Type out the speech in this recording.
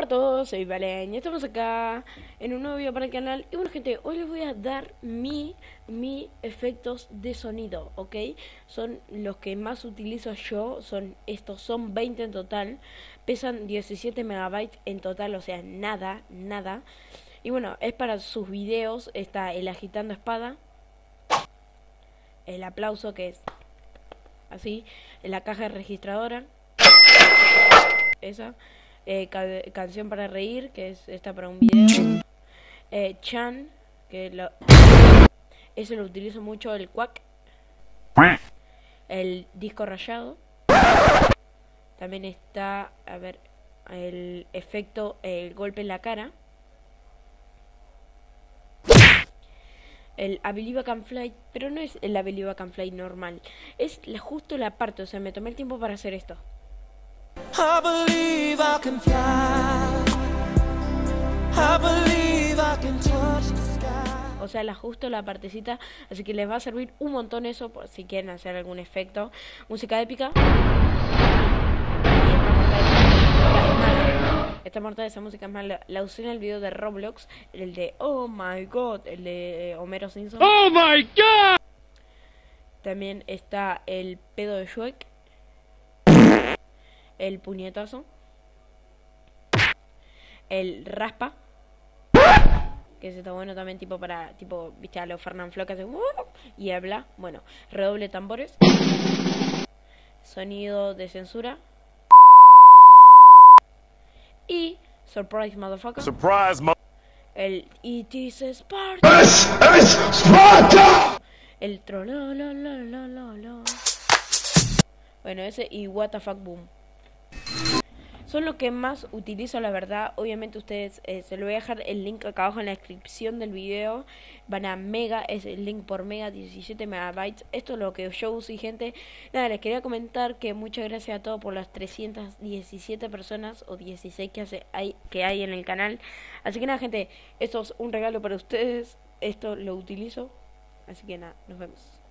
para todos, soy Valen y estamos acá en un nuevo video para el canal. Y bueno gente, hoy les voy a dar mi efectos de sonido, ¿ok? Son los que más utilizo yo, son 20 en total. Pesan 17 megabytes en total, o sea, nada. Y bueno, es para sus videos. Está el agitando espada, el aplauso que es así, la caja registradora, esa. Canción para reír, que es esta para un video. Chan, ese lo utilizo mucho. El quack, el disco rayado. También está, a ver, el efecto, el golpe en la cara. El I Believe I Can Fly, pero no es el I Believe I Can Fly normal, es justo la parte, o sea, me tomé el tiempo para hacer esto. I believe I can fly. I believe I can touch the sky. O sea, justo la partecita, así que les va a servir un montón eso por si quieren hacer algún efecto. Música épica. Esta mortal, esa música es más, la usé en el video de Roblox, el de Oh My God, el de Homero Simpson. Oh My God. También está el pedo de Shrek, el puñetazo, el raspa, que ese está bueno también, tipo para, viste, a los Fernanfloo que hace y habla. Bueno, redoble tambores, sonido de censura y surprise motherfucker. Surprise, El It is Sparta. Sparta. El trolololololo. Bueno, ese y what the fuck boom. Son los que más utilizo, la verdad. Obviamente ustedes, se lo voy a dejar el link acá abajo en la descripción del video. Van a Mega, es el link por Mega, 17 megabytes. Esto es lo que yo uso, y gente, nada, les quería comentar que muchas gracias a todos por las 317 personas o 16 que hay en el canal. Así que nada, gente, esto es un regalo para ustedes. Esto lo utilizo. Así que nada, nos vemos.